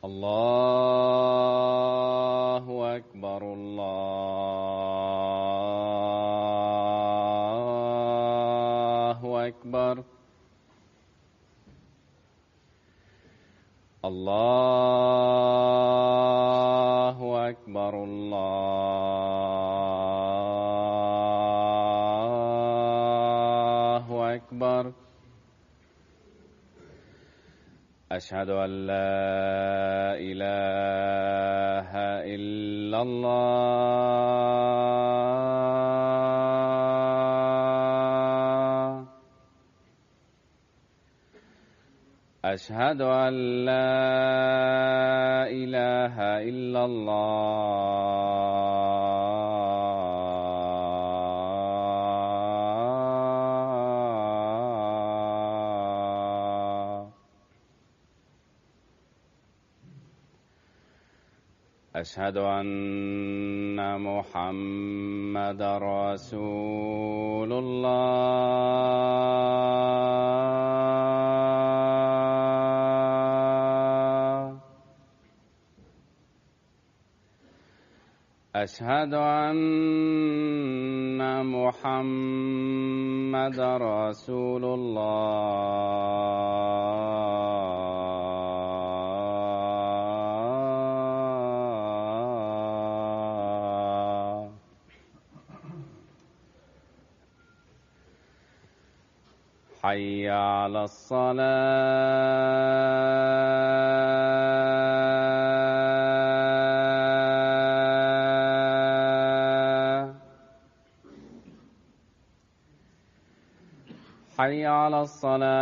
الله أكبر الله أكبر الله أكبر الله أكبر. أشهد أن لا إله إلا الله. أشهد أن لا إله إلا الله. أشهد أن محمدًا رسول الله. أشهد أن محمدًا رسول الله. حي على الصلاة. حي على الصلاة.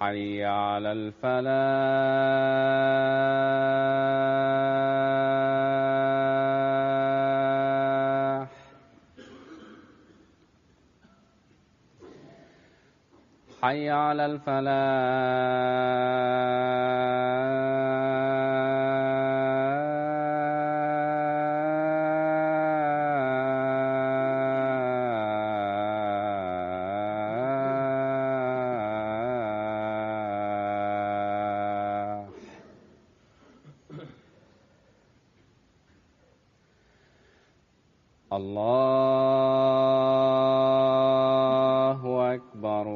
حي على الفلاح. حي على الفلاح. الله أكبر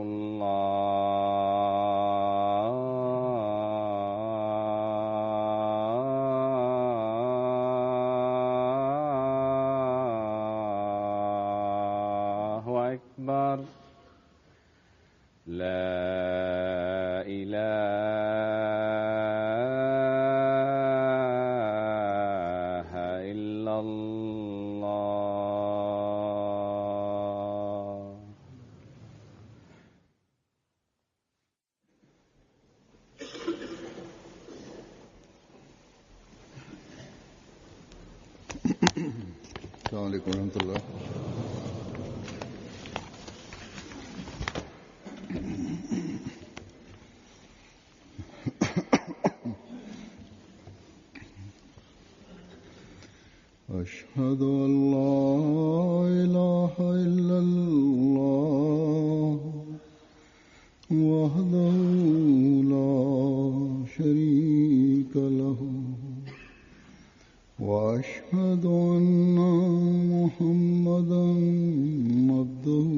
الله أكبر. لا إله إلا الله. السلام عليكم ورحمة الله. أشهد أن لا إله إلا الله وحده لا شريك له وأشهد أن محمدًا عبده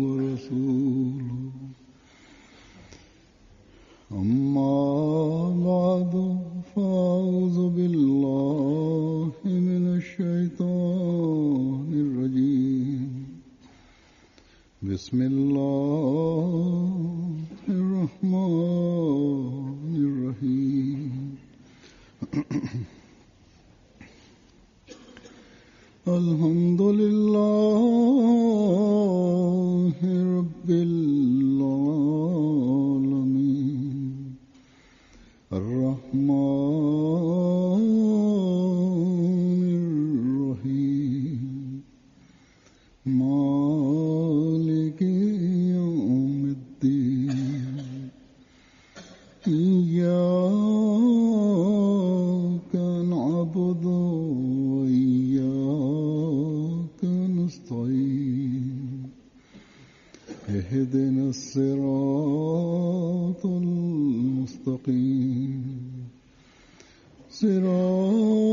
ورسوله. أما بعد فأعوذ بالله من الشيطان الرجيم. بسم الله الرحمن الرحيم. الحمد لله رب العالمين الرحمن الرحيم مالك يوم الدين إياك نعبد وإياك نستعين اهدنا الصراط المستقيم صراط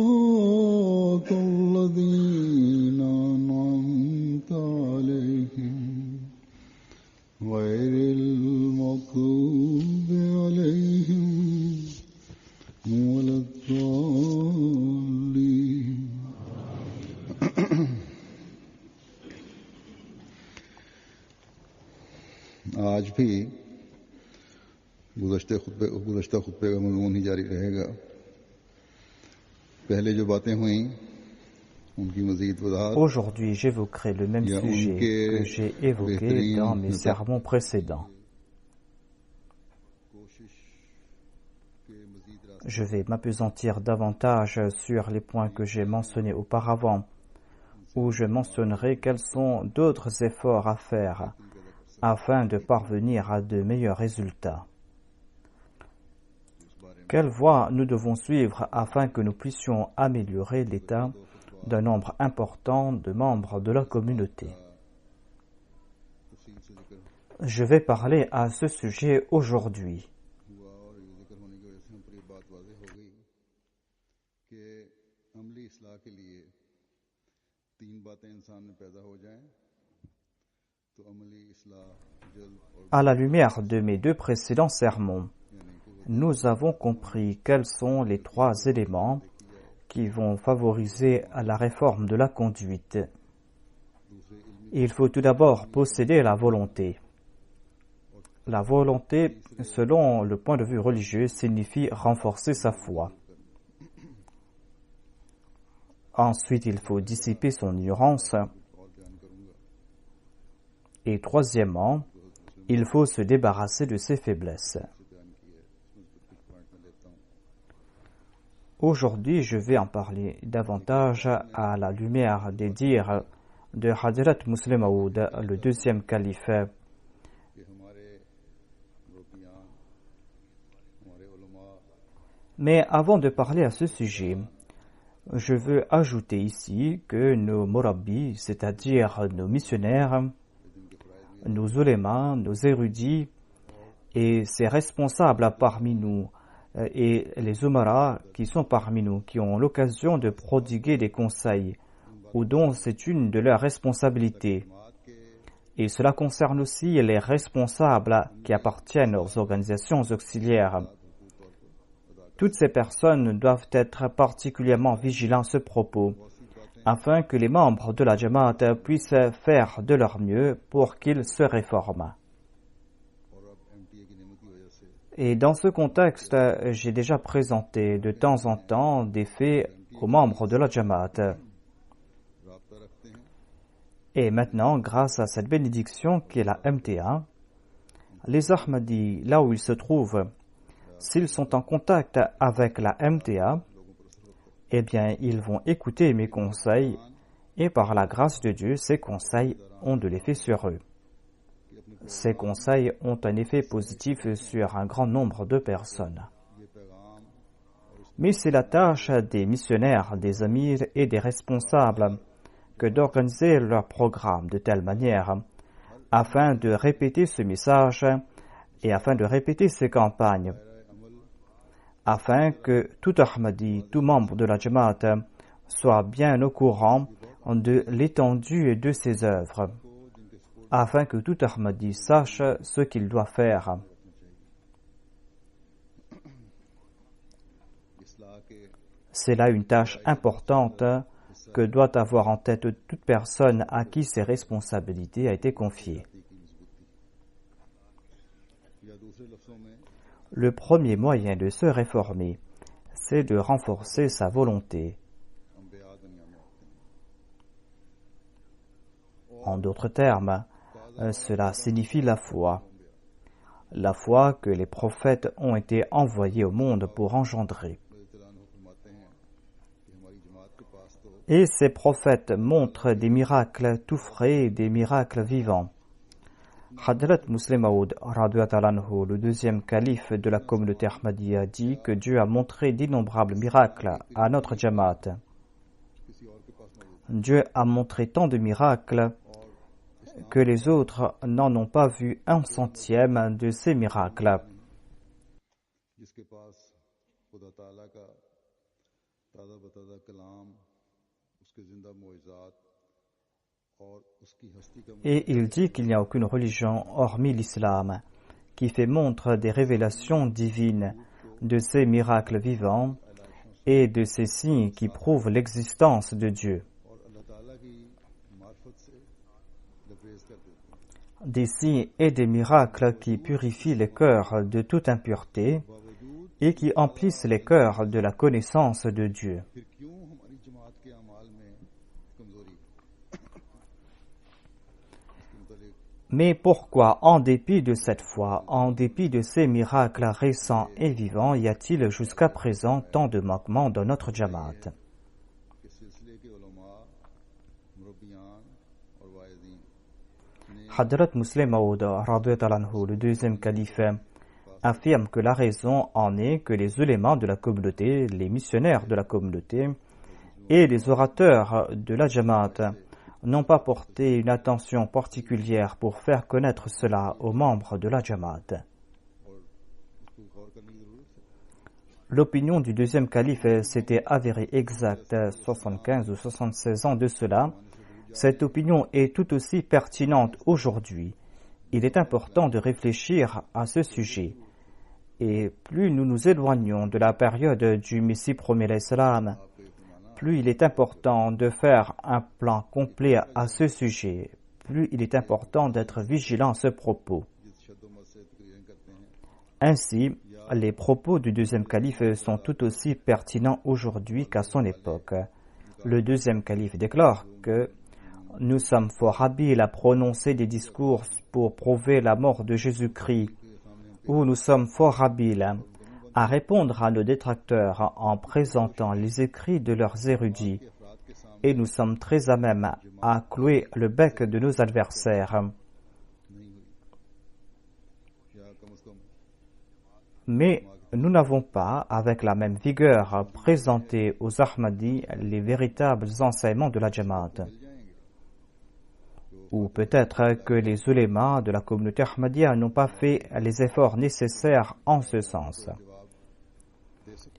الذين أنعمت عليهم غير المغضوب عليهم ولا الضالين आज भी गुज़श्ता खुतबे का मज़मून ही जारी रहेगा। पहले जो बातें हुई उनकी मज़ीद वज़ाहत Aujourd'hui, j'évoquerai le même sujet que j'ai évoqué dans mes sermons précédents. Je vais m'appesantir davantage sur les points que j'ai mentionnés auparavant, où je mentionnerai quels sont d'autres efforts à faire afin de parvenir à de meilleurs résultats. Quelle voie nous devons suivre afin que nous puissions améliorer l'état d'un nombre important de membres de la communauté. Je vais parler à ce sujet aujourd'hui. À la lumière de mes deux précédents sermons, nous avons compris quels sont les trois éléments qui vont favoriser la réforme de la conduite. Il faut tout d'abord posséder la volonté. La volonté, selon le point de vue religieux, signifie renforcer sa foi. Ensuite, il faut dissiper son ignorance. Et troisièmement, il faut se débarrasser de ses faiblesses. Aujourd'hui, je vais en parler davantage à la lumière des dires de Hadrat Musleh Maud, le deuxième calife. Mais avant de parler à ce sujet, je veux ajouter ici que nos murabbis, c'est-à-dire nos missionnaires, nos ulémas, nos érudits et ces responsables parmi nous, et les umaras qui sont parmi nous, qui ont l'occasion de prodiguer des conseils, ou dont c'est une de leurs responsabilités. Et cela concerne aussi les responsables qui appartiennent aux organisations auxiliaires. Toutes ces personnes doivent être particulièrement vigilants à ce propos, afin que les membres de la Jamaat puissent faire de leur mieux pour qu'ils se réforment. Et dans ce contexte, j'ai déjà présenté de temps en temps des faits aux membres de la Jamaat. Et maintenant, grâce à cette bénédiction qui est la MTA, les Ahmadis, là où ils se trouvent, s'ils sont en contact avec la MTA, eh bien, ils vont écouter mes conseils et par la grâce de Dieu, ces conseils ont de l'effet sur eux. Ces conseils ont un effet positif sur un grand nombre de personnes. Mais c'est la tâche des missionnaires, des amirs et des responsables que d'organiser leur programme de telle manière afin de répéter ce message et afin de répéter ces campagnes, afin que tout Ahmadi, tout membre de la Jamaat soit bien au courant de l'étendue de ses œuvres, afin que tout Ahmadi sache ce qu'il doit faire. C'est là une tâche importante que doit avoir en tête toute personne à qui ces responsabilités ont été confiées. Le premier moyen de se réformer, c'est de renforcer sa volonté. En d'autres termes, cela signifie la foi. La foi que les prophètes ont été envoyés au monde pour engendrer. Et ces prophètes montrent des miracles tout frais, des miracles vivants. Hadrat Muslim Maud, le deuxième calife de la communauté Ahmadiyya, dit que Dieu a montré d'innombrables miracles à notre Jamaat. Dieu a montré tant de miracles que les autres n'en ont pas vu un centième de ces miracles. Et il dit qu'il n'y a aucune religion hormis l'islam qui fait montre des révélations divines, de ces miracles vivants et de ces signes qui prouvent l'existence de Dieu. Des signes et des miracles qui purifient les cœurs de toute impureté et qui emplissent les cœurs de la connaissance de Dieu. Mais pourquoi, en dépit de cette foi, en dépit de ces miracles récents et vivants, y a-t-il jusqu'à présent tant de manquements dans notre Jamaat? Hadrat Muslim Maud, le deuxième calife, affirme que la raison en est que les ulémas de la communauté, les missionnaires de la communauté et les orateurs de la Jamaat n'ont pas porté une attention particulière pour faire connaître cela aux membres de la Jamaat. L'opinion du deuxième calife s'était avérée exacte 75 ou 76 ans de cela. Cette opinion est tout aussi pertinente aujourd'hui. Il est important de réfléchir à ce sujet. Et plus nous nous éloignons de la période du Messie premier l'Islam, plus il est important de faire un plan complet à ce sujet, plus il est important d'être vigilant à ce propos. Ainsi, les propos du deuxième calife sont tout aussi pertinents aujourd'hui qu'à son époque. Le deuxième calife déclare que nous sommes fort habiles à prononcer des discours pour prouver la mort de Jésus-Christ, ou nous sommes fort habiles à répondre à nos détracteurs en présentant les écrits de leurs érudits, et nous sommes très à même à clouer le bec de nos adversaires. Mais nous n'avons pas, avec la même vigueur, présenté aux Ahmadis les véritables enseignements de la Jamaat. Ou peut-être que les ulémas de la communauté Ahmadiyya n'ont pas fait les efforts nécessaires en ce sens.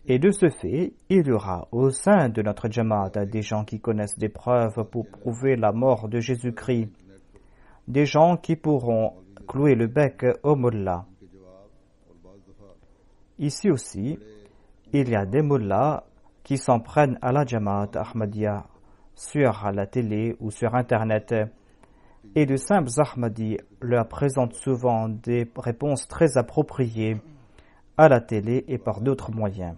Et de ce fait, il y aura au sein de notre Jamaat des gens qui connaissent des preuves pour prouver la mort de Jésus-Christ, des gens qui pourront clouer le bec au mullah. Ici aussi, il y a des mullahs qui s'en prennent à la Jamaat Ahmadiyya sur la télé ou sur Internet, et de simples Ahmadis leur présentent souvent des réponses très appropriées à la télé et par d'autres moyens.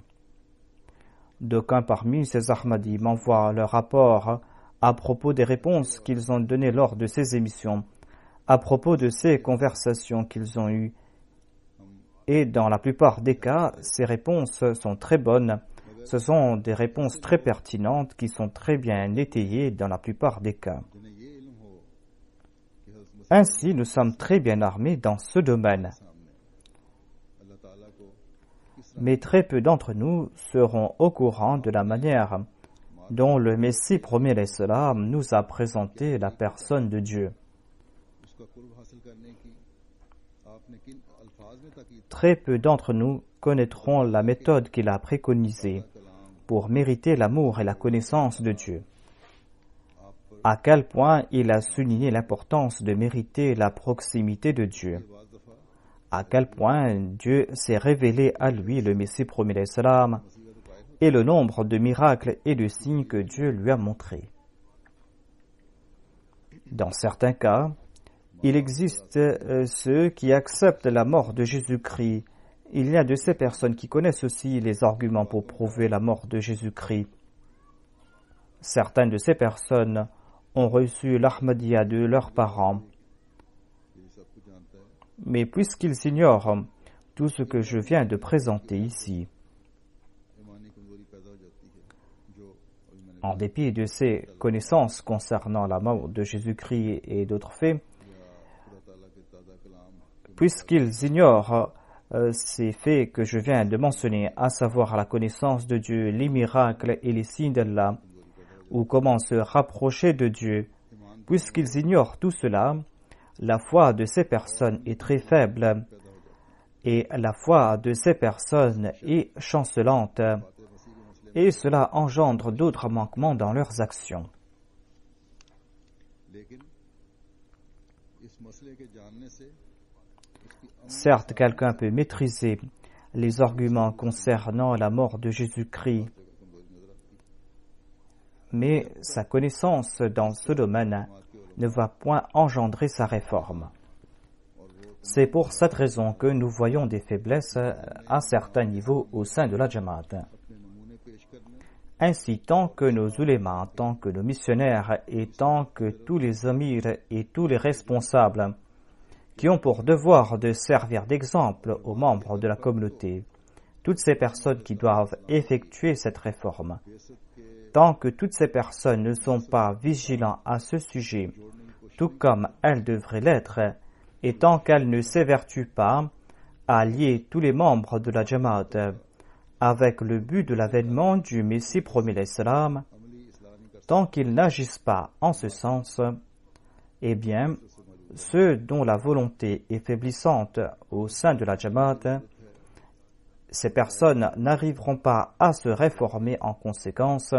D'aucuns parmi ces Ahmadis m'envoient leur rapport à propos des réponses qu'ils ont données lors de ces émissions, à propos de ces conversations qu'ils ont eues. Et dans la plupart des cas, ces réponses sont très bonnes. Ce sont des réponses très pertinentes qui sont très bien étayées dans la plupart des cas. Ainsi, nous sommes très bien armés dans ce domaine. Mais très peu d'entre nous seront au courant de la manière dont le Messie premier l'Islam nous a présenté la personne de Dieu. Très peu d'entre nous connaîtront la méthode qu'il a préconisée pour mériter l'amour et la connaissance de Dieu. À quel point il a souligné l'importance de mériter la proximité de Dieu. À quel point Dieu s'est révélé à lui, le Messie premier l'Islam, et le nombre de miracles et de signes que Dieu lui a montrés. Dans certains cas, il existe ceux qui acceptent la mort de Jésus-Christ. Il y a de ces personnes qui connaissent aussi les arguments pour prouver la mort de Jésus-Christ. Certaines de ces personnes ont reçu l'Ahmadiyya de leurs parents. Mais puisqu'ils ignorent tout ce que je viens de présenter ici, en dépit de ces connaissances concernant la mort de Jésus-Christ et d'autres faits, puisqu'ils ignorent ces faits que je viens de mentionner, à savoir la connaissance de Dieu, les miracles et les signes d'Allah, ou comment se rapprocher de Dieu, puisqu'ils ignorent tout cela, la foi de ces personnes est très faible et la foi de ces personnes est chancelante et cela engendre d'autres manquements dans leurs actions. Certes, quelqu'un peut maîtriser les arguments concernant la mort de Jésus-Christ, mais sa connaissance dans ce domaine ne va point engendrer sa réforme. C'est pour cette raison que nous voyons des faiblesses à certains niveaux au sein de la Jamaat. Ainsi, tant que nos ulémas, tant que nos missionnaires et tant que tous les amirs et tous les responsables qui ont pour devoir de servir d'exemple aux membres de la communauté, toutes ces personnes qui doivent effectuer cette réforme, tant que toutes ces personnes ne sont pas vigilantes à ce sujet, tout comme elles devraient l'être, et tant qu'elles ne s'évertuent pas à lier tous les membres de la Jamaat avec le but de l'avènement du Messie promis l'Islam, tant qu'ils n'agissent pas en ce sens, eh bien, ceux dont la volonté est faiblissante au sein de la Jamaat, ces personnes n'arriveront pas à se réformer en conséquence,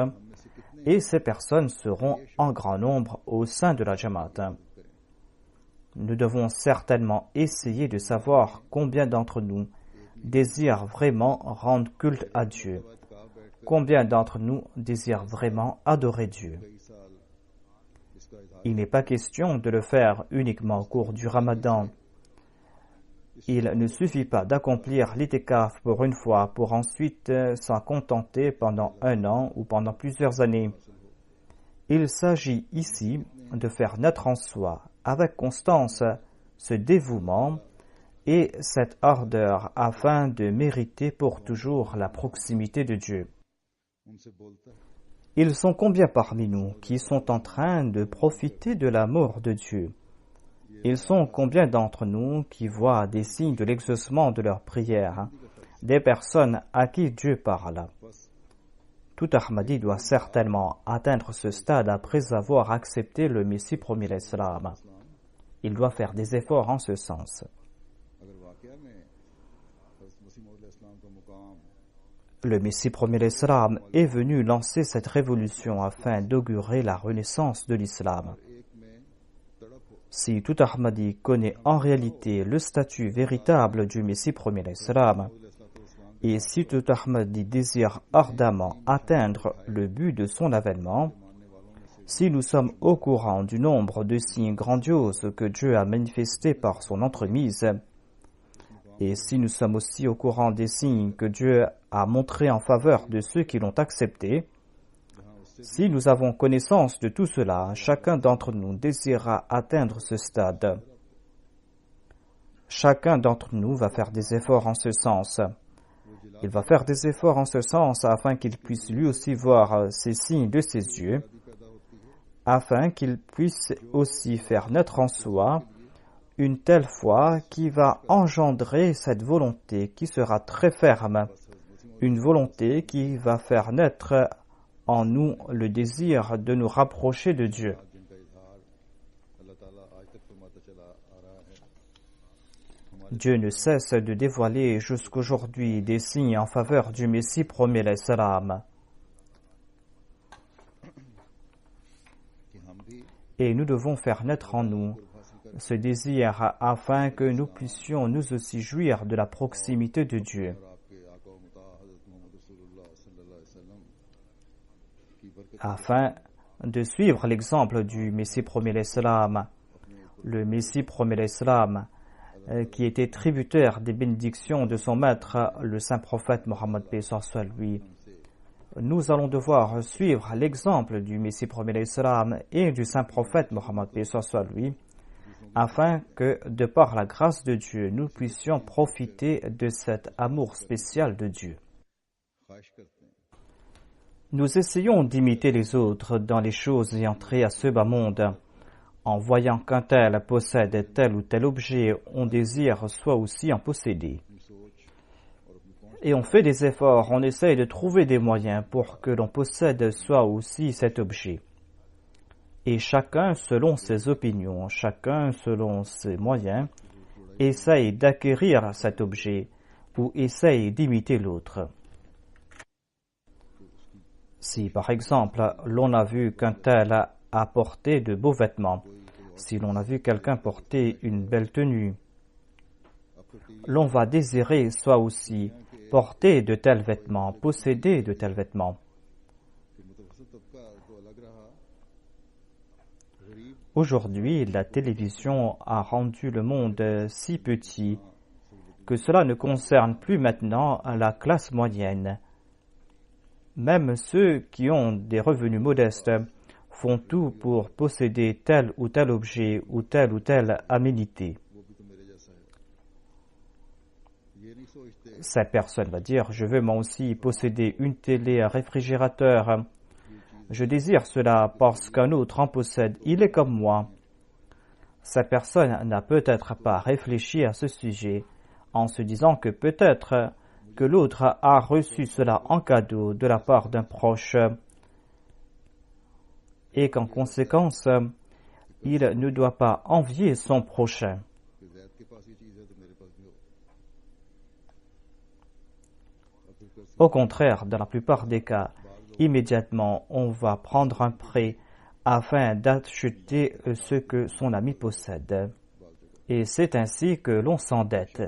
et ces personnes seront en grand nombre au sein de la Jamaat. Nous devons certainement essayer de savoir combien d'entre nous désirent vraiment rendre culte à Dieu, combien d'entre nous désirent vraiment adorer Dieu. Il n'est pas question de le faire uniquement au cours du Ramadan. Il ne suffit pas d'accomplir l'itikaf pour une fois pour ensuite s'en contenter pendant 1 an ou pendant plusieurs années. Il s'agit ici de faire naître en soi avec constance ce dévouement et cette ardeur afin de mériter pour toujours la proximité de Dieu. Ils sont combien parmi nous qui sont en train de profiter de l'amour de Dieu? Ils sont combien d'entre nous qui voient des signes de l'exaucement de leurs prières, des personnes à qui Dieu parle? Tout Ahmadi doit certainement atteindre ce stade après avoir accepté le Messie promis l'Islam. Il doit faire des efforts en ce sens. Le Messie promis l'Islam est venu lancer cette révolution afin d'augurer la renaissance de l'Islam. Si tout Ahmadi connaît en réalité le statut véritable du Messie promis l'Islam, et si tout Ahmadi désire ardemment atteindre le but de son avènement, si nous sommes au courant du nombre de signes grandioses que Dieu a manifestés par son entremise, et si nous sommes aussi au courant des signes que Dieu a montrés en faveur de ceux qui l'ont accepté, si nous avons connaissance de tout cela, chacun d'entre nous désirera atteindre ce stade. Chacun d'entre nous va faire des efforts en ce sens. Il va faire des efforts en ce sens afin qu'il puisse lui aussi voir ces signes de ses yeux, afin qu'il puisse aussi faire naître en soi une telle foi qui va engendrer cette volonté qui sera très ferme, une volonté qui va faire naître en nous le désir de nous rapprocher de Dieu. Dieu ne cesse de dévoiler jusqu'aujourd'hui des signes en faveur du Messie promis l'Islam. Et nous devons faire naître en nous ce désir afin que nous puissions nous aussi jouir de la proximité de Dieu. Afin de suivre l'exemple du Messie promis l'Islam, le Messie promis l'Islam, qui était tributaire des bénédictions de son maître, le saint prophète Mohammed paix soit sur lui. nous allons devoir suivre l'exemple du Messie premier l'Islam et du saint prophète Mohammed paix soit lui, afin que, de par la grâce de Dieu, nous puissions profiter de cet amour spécial de Dieu. Nous essayons d'imiter les autres dans les choses ayant trait à ce bas monde. En voyant qu'un tel possède tel ou tel objet, on désire soit aussi en posséder. Et on fait des efforts, on essaye de trouver des moyens pour que l'on possède soit aussi cet objet. Et chacun selon ses opinions, chacun selon ses moyens, essaye d'acquérir cet objet ou essaye d'imiter l'autre. Si par exemple l'on a vu qu'un tel a porté de beaux vêtements, si l'on a vu quelqu'un porter une belle tenue, l'on va désirer soit aussi porter de tels vêtements, posséder de tels vêtements. Aujourd'hui, la télévision a rendu le monde si petit que cela ne concerne plus maintenant la classe moyenne. Même ceux qui ont des revenus modestes font tout pour posséder tel ou tel objet ou telle aménité. Cette personne va dire, je veux moi aussi posséder une télé, un réfrigérateur. Je désire cela parce qu'un autre en possède, il est comme moi. Cette personne n'a peut-être pas réfléchi à ce sujet en se disant que peut-être que l'autre a reçu cela en cadeau de la part d'un proche et qu'en conséquence, il ne doit pas envier son prochain. Au contraire, dans la plupart des cas, immédiatement, on va prendre un prêt afin d'acheter ce que son ami possède. Et c'est ainsi que l'on s'endette.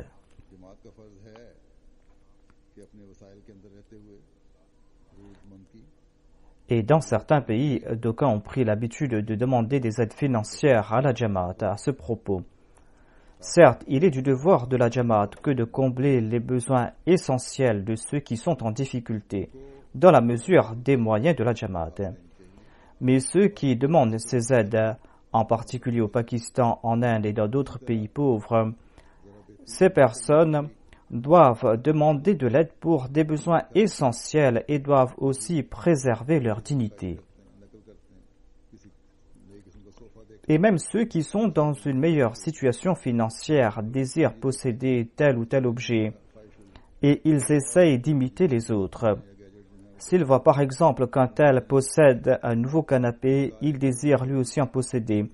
Et dans certains pays, d'aucuns ont pris l'habitude de demander des aides financières à la Jamaat à ce propos. Certes, il est du devoir de la Jamaat que de combler les besoins essentiels de ceux qui sont en difficulté, dans la mesure des moyens de la Jamaat. Mais ceux qui demandent ces aides, en particulier au Pakistan, en Inde et dans d'autres pays pauvres, ces personnes doivent demander de l'aide pour des besoins essentiels et doivent aussi préserver leur dignité. Et même ceux qui sont dans une meilleure situation financière désirent posséder tel ou tel objet et ils essayent d'imiter les autres. S'ils voient par exemple qu'un tel possède un nouveau canapé, il désire lui aussi en posséder.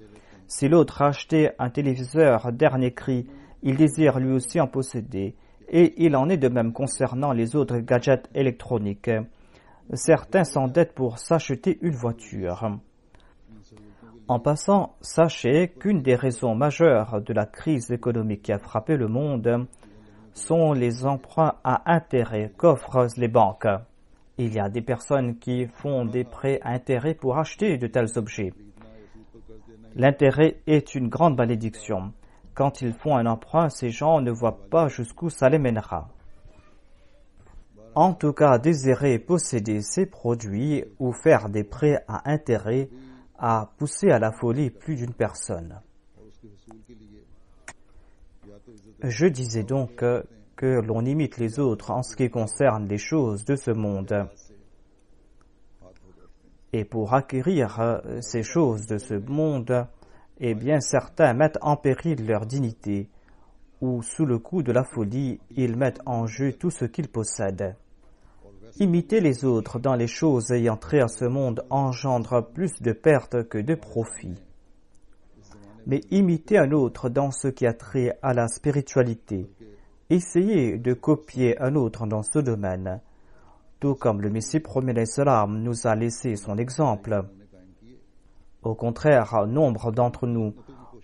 Si l'autre a acheté un téléviseur dernier cri, il désire lui aussi en posséder. Et il en est de même concernant les autres gadgets électroniques. Certains s'endettent pour s'acheter une voiture. En passant, sachez qu'une des raisons majeures de la crise économique qui a frappé le monde sont les emprunts à intérêt qu'offrent les banques. Il y a des personnes qui font des prêts à intérêt pour acheter de tels objets. L'intérêt est une grande malédiction. Quand ils font un emprunt, ces gens ne voient pas jusqu'où ça les mènera. En tout cas, désirer posséder ces produits ou faire des prêts à intérêt a poussé à la folie plus d'une personne. Je disais donc que l'on imite les autres en ce qui concerne les choses de ce monde. Et pour acquérir ces choses de ce monde, eh bien certains mettent en péril leur dignité, ou sous le coup de la folie, ils mettent en jeu tout ce qu'ils possèdent. Imiter les autres dans les choses ayant trait à ce monde engendre plus de pertes que de profits. Mais imiter un autre dans ce qui a trait à la spiritualité, essayer de copier un autre dans ce domaine, tout comme le Messie premier l'Islam nous a laissé son exemple. Au contraire, nombre d'entre nous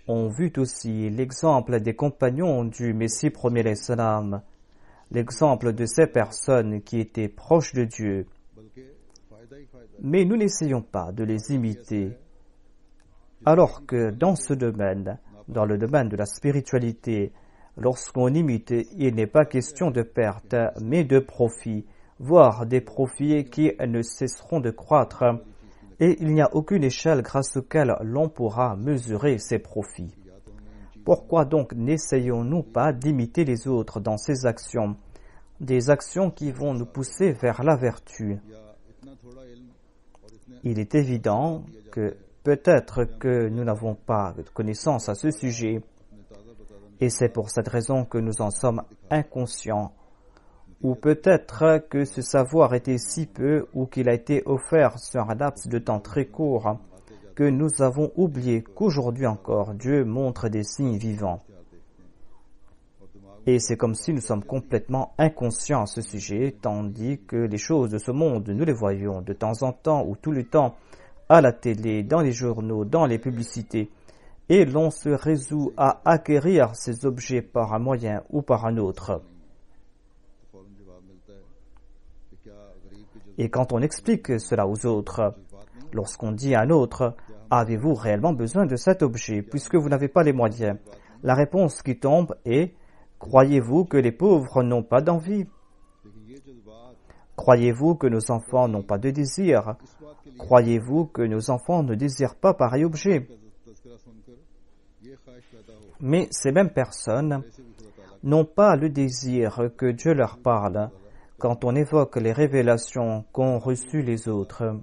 ont vu aussi l'exemple des compagnons du Messie premier l'Islam, l'exemple de ces personnes qui étaient proches de Dieu. Mais nous n'essayons pas de les imiter, alors que dans ce domaine, dans le domaine de la spiritualité, lorsqu'on imite, il n'est pas question de perte, mais de profit, voire des profits qui ne cesseront de croître, et il n'y a aucune échelle grâce auquel l'on pourra mesurer ces profits. Pourquoi donc n'essayons-nous pas d'imiter les autres dans ces actions, des actions qui vont nous pousser vers la vertu? Il est évident que peut-être que nous n'avons pas de connaissance à ce sujet, et c'est pour cette raison que nous en sommes inconscients. Ou peut-être que ce savoir était si peu ou qu'il a été offert sur un laps de temps très court que nous avons oublié qu'aujourd'hui encore Dieu montre des signes vivants. Et c'est comme si nous sommes complètement inconscients à ce sujet, tandis que les choses de ce monde, nous les voyons de temps en temps ou tout le temps à la télé, dans les journaux, dans les publicités, et l'on se résout à acquérir ces objets par un moyen ou par un autre. Et quand on explique cela aux autres, lorsqu'on dit à un autre « Avez-vous réellement besoin de cet objet puisque vous n'avez pas les moyens ?» La réponse qui tombe est « Croyez-vous que les pauvres n'ont pas d'envie? Croyez-vous que nos enfants n'ont pas de désir? Croyez-vous que nos enfants ne désirent pas pareil objet ?» Mais ces mêmes personnes n'ont pas le désir que Dieu leur parle quand on évoque les révélations qu'ont reçues les autres.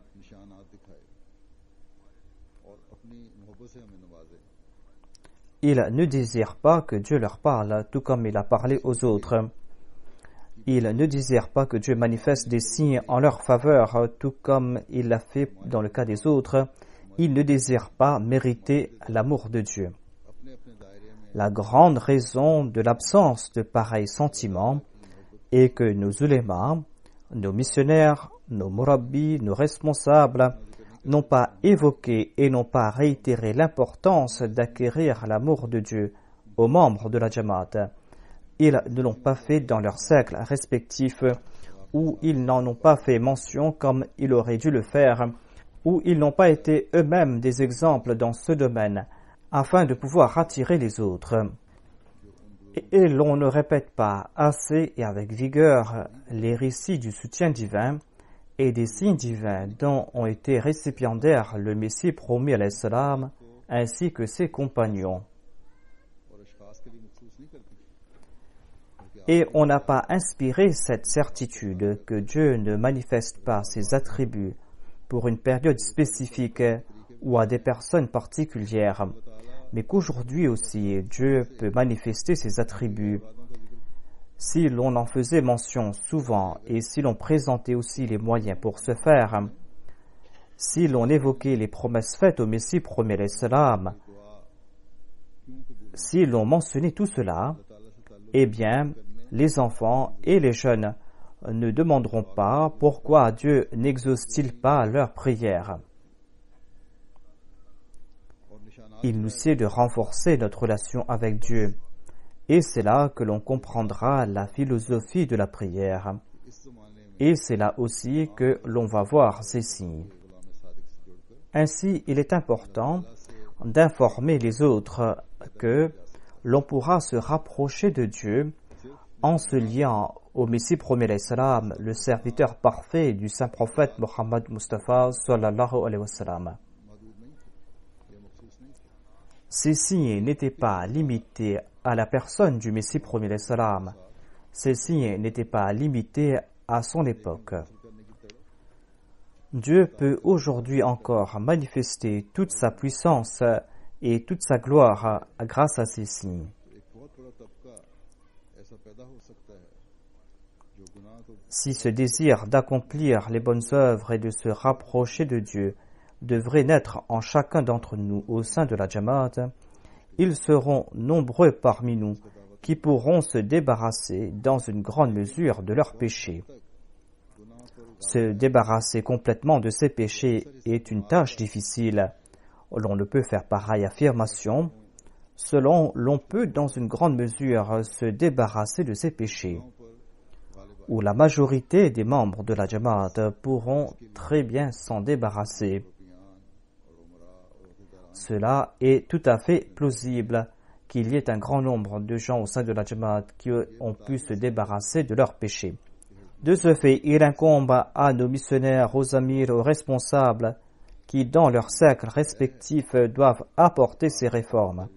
Ils ne désirent pas que Dieu leur parle, tout comme il a parlé aux autres. Ils ne désirent pas que Dieu manifeste des signes en leur faveur, tout comme il l'a fait dans le cas des autres. Ils ne désirent pas mériter l'amour de Dieu. La grande raison de l'absence de pareils sentiments est que nos ulémas, nos missionnaires, nos murabbis, nos responsables n'ont pas évoqué et n'ont pas réitéré l'importance d'acquérir l'amour de Dieu aux membres de la Jamaat. Ils ne l'ont pas fait dans leurs cercles respectifs, ou ils n'en ont pas fait mention comme ils auraient dû le faire, ou ils n'ont pas été eux-mêmes des exemples dans ce domaine, afin de pouvoir attirer les autres. Et l'on ne répète pas assez et avec vigueur les récits du soutien divin et des signes divins dont ont été récipiendaires le Messie promis alayhi salam ainsi que ses compagnons. Et on n'a pas inspiré cette certitude que Dieu ne manifeste pas ses attributs pour une période spécifique ou à des personnes particulières, mais qu'aujourd'hui aussi Dieu peut manifester ses attributs. Si l'on en faisait mention souvent et si l'on présentait aussi les moyens pour ce faire, si l'on évoquait les promesses faites au Messie promis alayhi salam, si l'on mentionnait tout cela, eh bien, les enfants et les jeunes ne demanderont pas pourquoi Dieu n'exauce-t-il pas leurs prières. Il nous sied de renforcer notre relation avec Dieu, et c'est là que l'on comprendra la philosophie de la prière, et c'est là aussi que l'on va voir ces signes. Ainsi, il est important d'informer les autres que l'on pourra se rapprocher de Dieu en se liant au Messie promis alayhi salam, le serviteur parfait du saint prophète Muhammad Mustafa sallallahu alayhi wa sallam. Ces signes n'étaient pas limités à la personne du Messie promis alayhi salam. Ces signes n'étaient pas limités à son époque. Dieu peut aujourd'hui encore manifester toute sa puissance et toute sa gloire grâce à ces signes. Si ce désir d'accomplir les bonnes œuvres et de se rapprocher de Dieu devrait naître en chacun d'entre nous au sein de la Jamaat, ils seront nombreux parmi nous qui pourront se débarrasser dans une grande mesure de leurs péchés. Se débarrasser complètement de ces péchés est une tâche difficile. L'on ne peut faire pareille affirmation. Selon, l'on peut dans une grande mesure se débarrasser de ces péchés, où la majorité des membres de la Jamaat pourront très bien s'en débarrasser. Cela est tout à fait plausible qu'il y ait un grand nombre de gens au sein de la Jamaat qui ont pu se débarrasser de leurs péchés. De ce fait, il incombe à nos missionnaires, aux amirs, aux responsables qui, dans leurs cercles respectifs, doivent apporter ces réformes.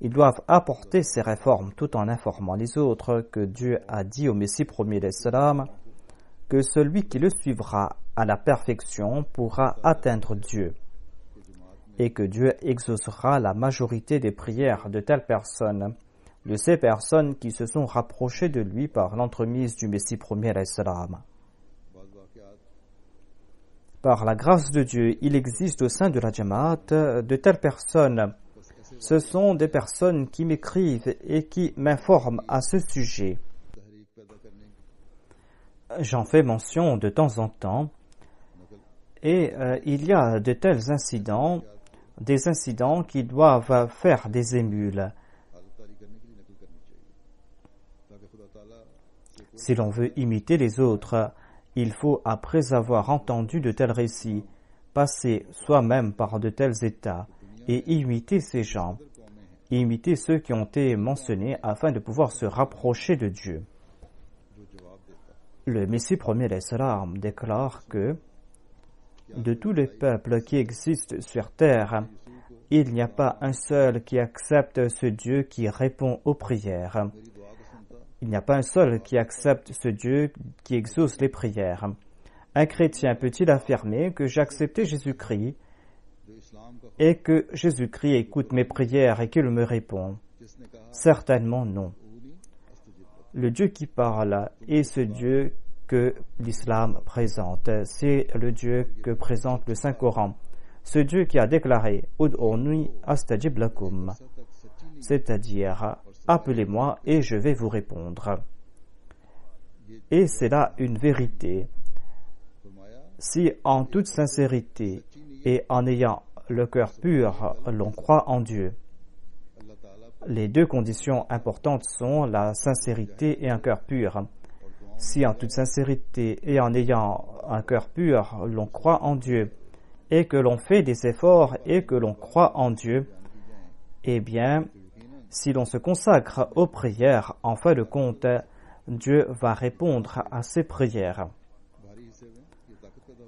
Ils doivent apporter ces réformes tout en informant les autres que Dieu a dit au Messie premier d'Islam que celui qui le suivra à la perfection pourra atteindre Dieu et que Dieu exaucera la majorité des prières de telles personnes, de ces personnes qui se sont rapprochées de lui par l'entremise du Messie premier d'Islam. Par la grâce de Dieu, il existe au sein de la Jamaat de telles personnes. Ce sont des personnes qui m'écrivent et qui m'informent à ce sujet. J'en fais mention de temps en temps. Et il y a de tels incidents, des incidents qui doivent faire des émules. Si l'on veut imiter les autres, il faut, après avoir entendu de tels récits, passer soi-même par de tels états et imiter ces gens, imiter ceux qui ont été mentionnés afin de pouvoir se rapprocher de Dieu. Le Messie premier d'Islam déclare que de tous les peuples qui existent sur terre, il n'y a pas un seul qui accepte ce Dieu qui répond aux prières. Il n'y a pas un seul qui accepte ce Dieu qui exauce les prières. Un chrétien peut-il affirmer que j'ai accepté Jésus-Christ et que Jésus-Christ écoute mes prières et qu'il me répond? Certainement non. Le Dieu qui parle est ce Dieu que l'islam présente. C'est le Dieu que présente le Saint-Coran. Ce Dieu qui a déclaré « Ud'uni astajib lakum », c'est-à-dire « Appelez-moi et je vais vous répondre ». Et c'est là une vérité. Si en toute sincérité et en ayant le cœur pur, l'on croit en Dieu, les deux conditions importantes sont la sincérité et un cœur pur. Si en toute sincérité et en ayant un cœur pur, l'on croit en Dieu et que l'on fait des efforts et que l'on croit en Dieu, eh bien, si l'on se consacre aux prières, en fin de compte, Dieu va répondre à ces prières.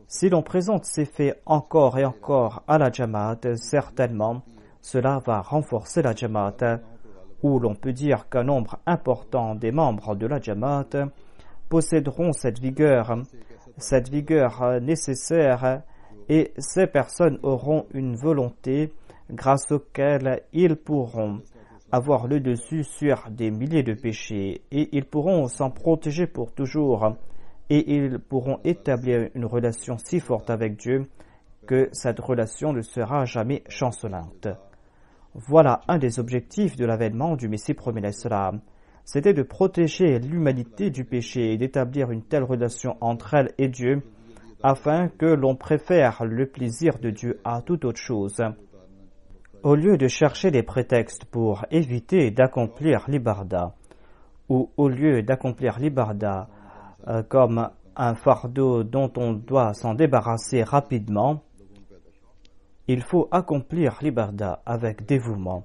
Si l'on présente ces faits encore et encore à la Jamaat, certainement, cela va renforcer la Jamaat, où l'on peut dire qu'un nombre important des membres de la Jamaat posséderont cette vigueur nécessaire, et ces personnes auront une volonté grâce auquel ils pourront avoir le dessus sur des milliers de péchés et ils pourront s'en protéger pour toujours et ils pourront établir une relation si forte avec Dieu que cette relation ne sera jamais chancelante. Voilà un des objectifs de l'avènement du Messie premier d'Islam. C'était de protéger l'humanité du péché et d'établir une telle relation entre elle et Dieu afin que l'on préfère le plaisir de Dieu à toute autre chose. Au lieu de chercher des prétextes pour éviter d'accomplir l'ibarda, ou au lieu d'accomplir l'ibarda comme un fardeau dont on doit s'en débarrasser rapidement, il faut accomplir l'ibarda avec dévouement.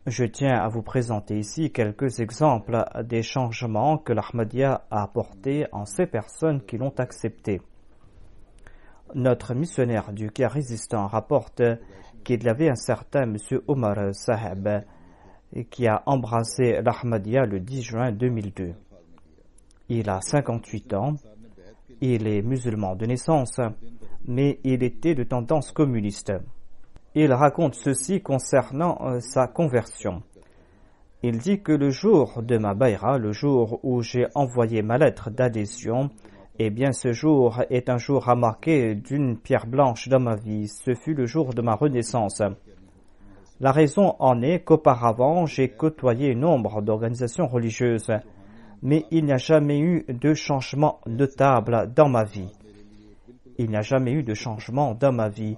Je tiens à vous présenter ici quelques exemples des changements que l'Ahmadiyya a apportés en ces personnes qui l'ont accepté. Notre missionnaire du Kyrgyzstan rapporte qu'il y avait un certain M. Omar Saheb qui a embrassé l'Ahmadiyya le 10 juin 2002. Il a 58 ans, il est musulman de naissance, mais il était de tendance communiste. Il raconte ceci concernant sa conversion. Il dit que le jour de ma bayra, le jour où j'ai envoyé ma lettre d'adhésion, eh bien ce jour est un jour à marquer d'une pierre blanche dans ma vie. Ce fut le jour de ma renaissance. La raison en est qu'auparavant j'ai côtoyé nombre d'organisations religieuses, mais il n'y a jamais eu de changement notable dans ma vie. Il n'y a jamais eu de changement dans ma vie.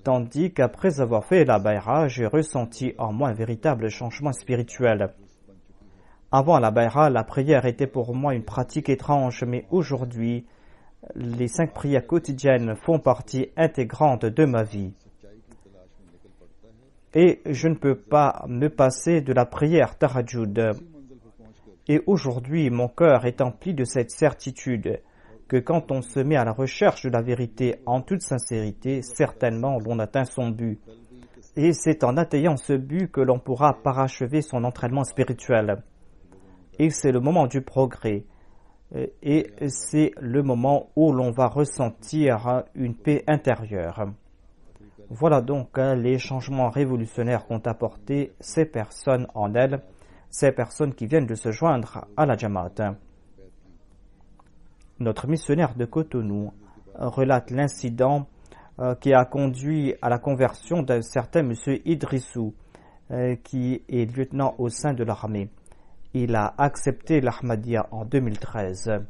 Tandis qu'après avoir fait la bayra, j'ai ressenti en moi un véritable changement spirituel. Avant la bayra, la prière était pour moi une pratique étrange, mais aujourd'hui, les 5 prières quotidiennes font partie intégrante de ma vie. Et je ne peux pas me passer de la prière tahajjud. Et aujourd'hui, mon cœur est empli de cette certitude que quand on se met à la recherche de la vérité en toute sincérité, certainement l'on atteint son but. Et c'est en atteignant ce but que l'on pourra parachever son entraînement spirituel. Et c'est le moment du progrès. Et c'est le moment où l'on va ressentir une paix intérieure. Voilà donc les changements révolutionnaires qu'ont apporté ces personnes en elles, ces personnes qui viennent de se joindre à la Jamaat. Notre missionnaire de Cotonou relate l'incident qui a conduit à la conversion d'un certain monsieur Idrissou, qui est lieutenant au sein de l'armée. Il a accepté l'Ahmadiyya en 2013.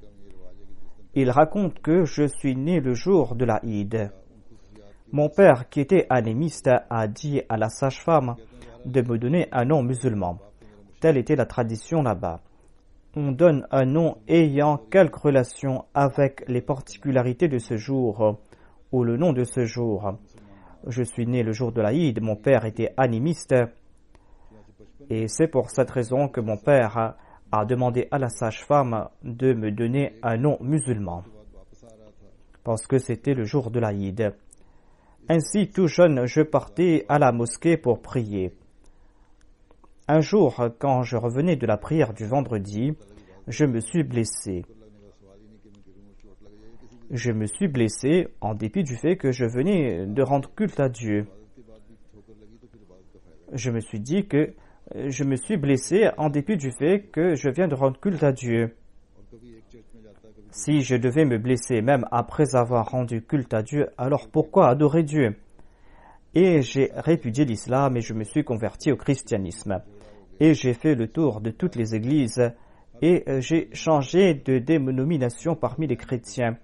Il raconte que je suis né le jour de la Eid. Mon père, qui était anémiste, a dit à la sage-femme de me donner un nom musulman. Telle était la tradition là-bas. On donne un nom ayant quelque relation avec les particularités de ce jour ou le nom de ce jour. Je suis né le jour de l'Aïd, mon père était animiste et c'est pour cette raison que mon père a demandé à la sage-femme de me donner un nom musulman parce que c'était le jour de l'Aïd. Ainsi, tout jeune, je partais à la mosquée pour prier. Un jour, quand je revenais de la prière du vendredi, je me suis blessé. Je me suis blessé en dépit du fait que je venais de rendre culte à Dieu. Je me suis dit que je me suis blessé en dépit du fait que je viens de rendre culte à Dieu. Si je devais me blesser même après avoir rendu culte à Dieu, alors pourquoi adorer Dieu? Et j'ai répudié l'islam et je me suis converti au christianisme. Et j'ai fait le tour de toutes les églises et j'ai changé de dénomination parmi les chrétiens.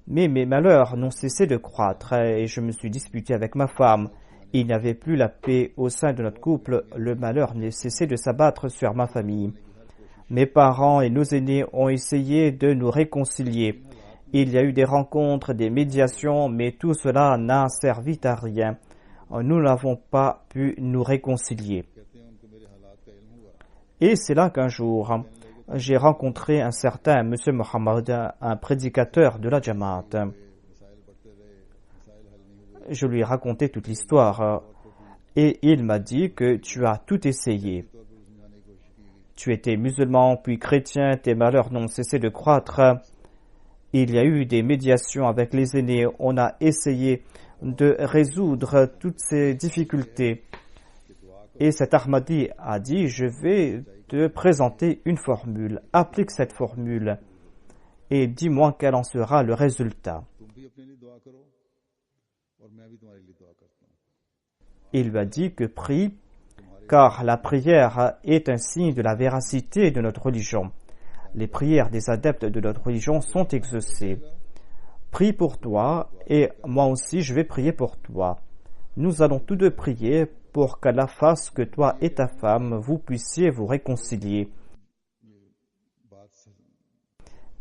Mais mes malheurs n'ont cessé de croître et je me suis disputé avec ma femme. Il n'y avait plus la paix au sein de notre couple. Le malheur n'a cessé de s'abattre sur ma famille. Mes parents et nos aînés ont essayé de nous réconcilier. Il y a eu des rencontres, des médiations, mais tout cela n'a servi à rien. Nous n'avons pas pu nous réconcilier. Et c'est là qu'un jour, j'ai rencontré un certain M. Mohammed, un prédicateur de la Jamaat. Je lui ai raconté toute l'histoire et il m'a dit que tu as tout essayé. Tu étais musulman puis chrétien, tes malheurs n'ont cessé de croître. Il y a eu des médiations avec les aînés, on a essayé de résoudre toutes ces difficultés. Et cet Ahmadi a dit, je vais te présenter une formule, applique cette formule et dis-moi quel en sera le résultat. Il lui a dit que prie, car la prière est un signe de la véracité de notre religion. Les prières des adeptes de notre religion sont exaucées. Prie pour toi et moi aussi je vais prier pour toi. Nous allons tous deux prier pour qu'Allah fasse que toi et ta femme vous puissiez vous réconcilier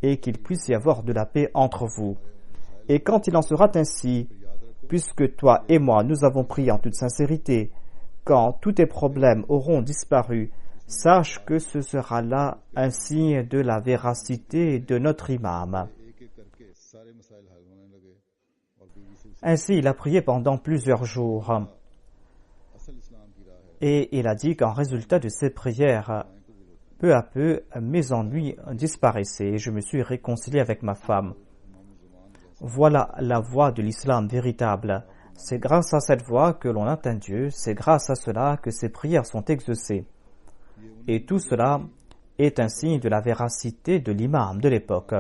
et qu'il puisse y avoir de la paix entre vous. Et quand il en sera ainsi, puisque toi et moi nous avons prié en toute sincérité, quand tous tes problèmes auront disparu, sache que ce sera là un signe de la véracité de notre imam. Ainsi, il a prié pendant plusieurs jours. Et il a dit qu'en résultat de ces prières, peu à peu, mes ennuis disparaissaient et je me suis réconcilié avec ma femme. Voilà la voie de l'islam véritable. C'est grâce à cette voie que l'on atteint Dieu, c'est grâce à cela que ces prières sont exaucées. Et tout cela est un signe de la véracité de l'imam de l'époque.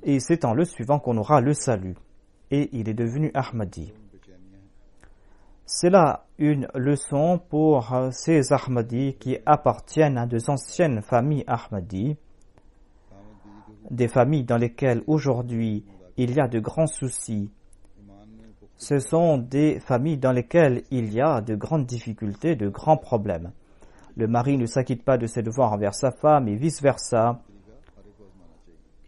Et c'est en le suivant qu'on aura le salut. Et il est devenu Ahmadi. C'est là une leçon pour ces Ahmadis qui appartiennent à de anciennes familles Ahmadis, des familles dans lesquelles aujourd'hui il y a de grands soucis. Ce sont des familles dans lesquelles il y a de grandes difficultés, de grands problèmes. Le mari ne s'acquitte pas de ses devoirs envers sa femme et vice-versa.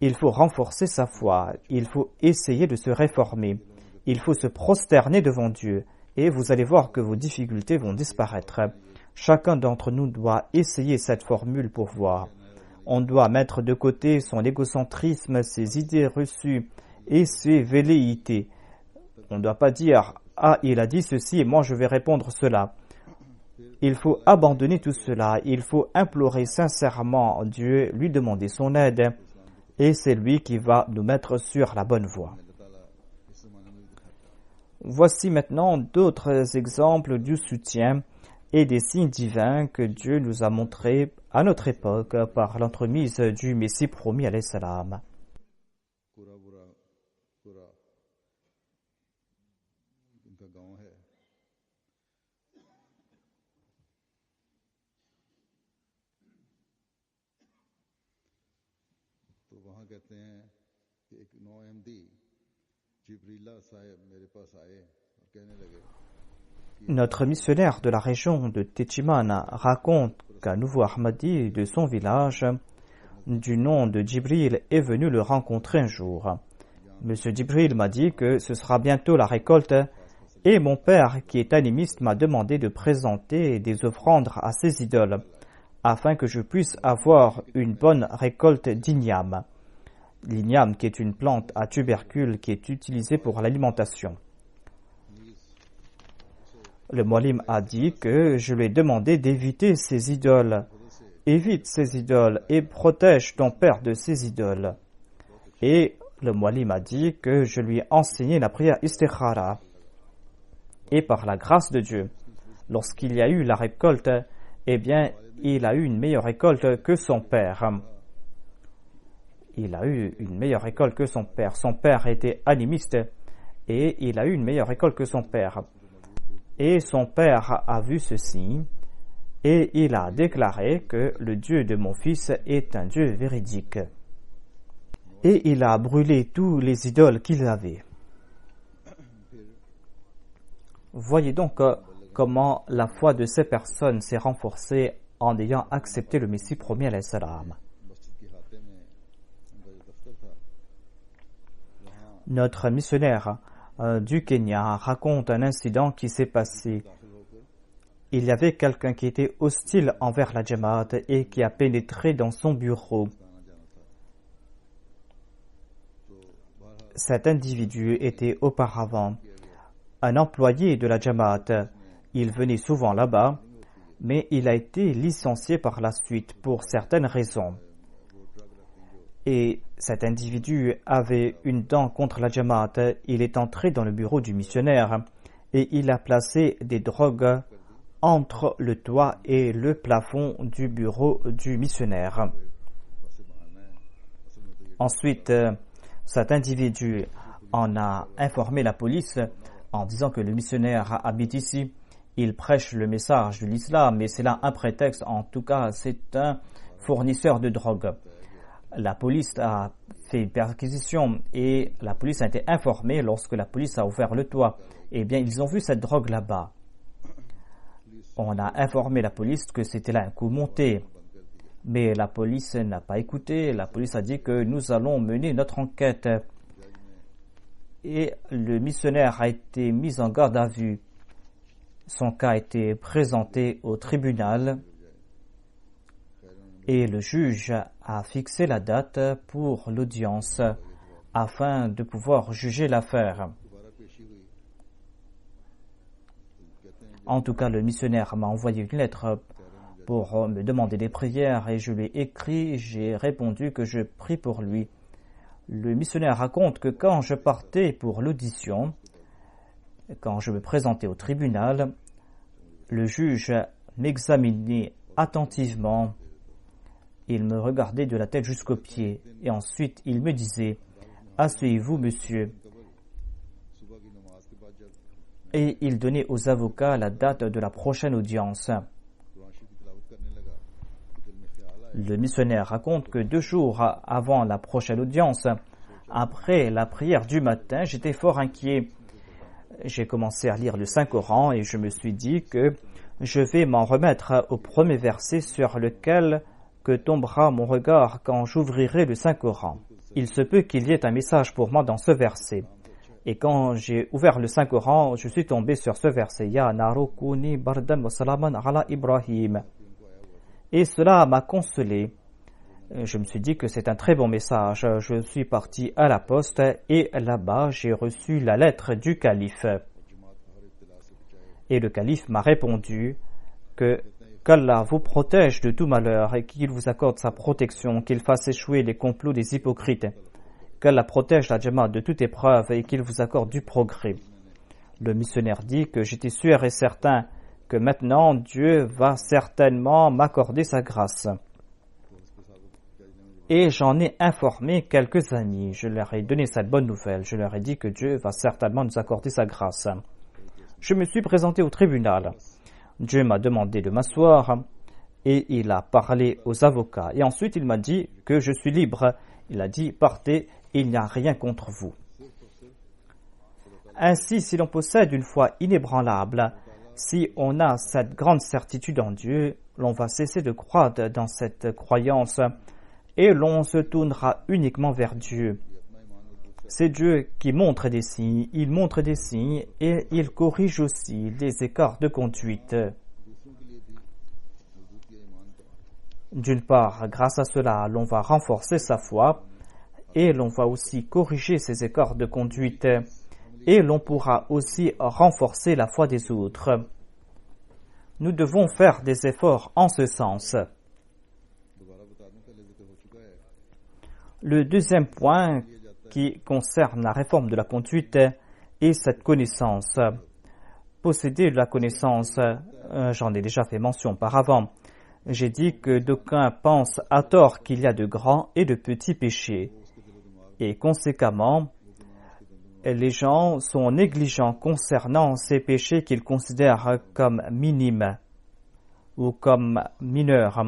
Il faut renforcer sa foi, il faut essayer de se réformer, il faut se prosterner devant Dieu et vous allez voir que vos difficultés vont disparaître. Chacun d'entre nous doit essayer cette formule pour voir. On doit mettre de côté son égocentrisme, ses idées reçues et ses velléités. On ne doit pas dire « Ah, il a dit ceci et moi je vais répondre cela ». Il faut abandonner tout cela. Il faut implorer sincèrement Dieu, lui demander son aide et c'est lui qui va nous mettre sur la bonne voie. Voici maintenant d'autres exemples du soutien et des signes divins que Dieu nous a montrés à notre époque par l'entremise du Messie promis alayhi salam. Notre missionnaire de la région de Techiman raconte qu'un nouveau Ahmadi de son village, du nom de Djibril, est venu le rencontrer un jour. Monsieur Djibril m'a dit que ce sera bientôt la récolte et mon père, qui est animiste, m'a demandé de présenter des offrandes à ses idoles afin que je puisse avoir une bonne récolte d'igname. L'igname qui est une plante à tubercules qui est utilisée pour l'alimentation. Le Muallim a dit que je lui ai demandé d'éviter ces idoles. Évite ces idoles et protège ton père de ces idoles. Et le Muallim a dit que je lui ai enseigné la prière istikhara. Et par la grâce de Dieu, lorsqu'il y a eu la récolte, eh bien, il a eu une meilleure récolte que son père. Il a eu une meilleure récolte que son père. Son père était animiste et il a eu une meilleure récolte que son père. Et son père a vu ceci et il a déclaré que le Dieu de mon fils est un Dieu véridique. Et il a brûlé tous les idoles qu'il avait. Voyez donc comment la foi de ces personnes s'est renforcée en ayant accepté le Messie promis alayhi salam. Notre missionnaire du Kenya raconte un incident qui s'est passé. Il y avait quelqu'un qui était hostile envers la Jamaat et qui a pénétré dans son bureau. Cet individu était auparavant un employé de la Jamaat. Il venait souvent là-bas, mais il a été licencié par la suite pour certaines raisons. Et cet individu avait une dent contre la Jamaat. Il est entré dans le bureau du missionnaire et il a placé des drogues entre le toit et le plafond du bureau du missionnaire. Ensuite, cet individu en a informé la police en disant que le missionnaire habite ici. Il prêche le message de l'islam, mais c'est là un prétexte. En tout cas, c'est un fournisseur de drogue. La police a fait une perquisition et la police a été informée lorsque la police a ouvert le toit. Eh bien, ils ont vu cette drogue là-bas. On a informé la police que c'était là un coup monté. Mais la police n'a pas écouté. La police a dit que nous allons mener notre enquête. Et le missionnaire a été mis en garde à vue. Son cas a été présenté au tribunal. Et le juge a fixé la date pour l'audience afin de pouvoir juger l'affaire. En tout cas, le missionnaire m'a envoyé une lettre pour me demander des prières et je lui ai écrit, j'ai répondu que je prie pour lui. Le missionnaire raconte que quand je partais pour l'audition, quand je me présentais au tribunal, le juge m'examinait attentivement. Il me regardait de la tête jusqu'aux pieds et ensuite il me disait « Asseyez-vous, monsieur ». Et il donnait aux avocats la date de la prochaine audience. Le missionnaire raconte que 2 jours avant la prochaine audience, après la prière du matin, j'étais fort inquiet. J'ai commencé à lire le Saint-Coran et je me suis dit que je vais m'en remettre au premier verset sur lequel que tombera mon regard quand j'ouvrirai le Saint-Coran. Il se peut qu'il y ait un message pour moi dans ce verset. Et quand j'ai ouvert le Saint-Coran, je suis tombé sur ce verset. Ya naru kuni bardan wa salaman ala Ibrahim. Et cela m'a consolé. Je me suis dit que c'est un très bon message. Je suis parti à la poste et là-bas j'ai reçu la lettre du calife. Et le calife m'a répondu qu'Allah vous protège de tout malheur et qu'il vous accorde sa protection, qu'il fasse échouer les complots des hypocrites, qu'Allah protège la Jamaat de toute épreuve et qu'il vous accorde du progrès. Le missionnaire dit que j'étais sûr et certain que maintenant Dieu va certainement m'accorder sa grâce. Et j'en ai informé quelques amis. Je leur ai donné cette bonne nouvelle. Je leur ai dit que Dieu va certainement nous accorder sa grâce. Je me suis présenté au tribunal. Dieu m'a demandé de m'asseoir et il a parlé aux avocats. Et ensuite, il m'a dit que je suis libre. Il a dit, partez, il n'y a rien contre vous. Ainsi, si l'on possède une foi inébranlable, si on a cette grande certitude en Dieu, l'on va cesser de croire dans cette croyance et l'on se tournera uniquement vers Dieu. C'est Dieu qui montre des signes, il montre des signes et il corrige aussi les écarts de conduite. D'une part, grâce à cela, l'on va renforcer sa foi et l'on va aussi corriger ces écarts de conduite et l'on pourra aussi renforcer la foi des autres. Nous devons faire des efforts en ce sens. Le deuxième point qui concerne la réforme de la conduite est cette connaissance. Posséder de la connaissance, j'en ai déjà fait mention auparavant. J'ai dit que d'aucuns pensent à tort qu'il y a de grands et de petits péchés. Et conséquemment, les gens sont négligents concernant ces péchés qu'ils considèrent comme minimes ou comme mineurs.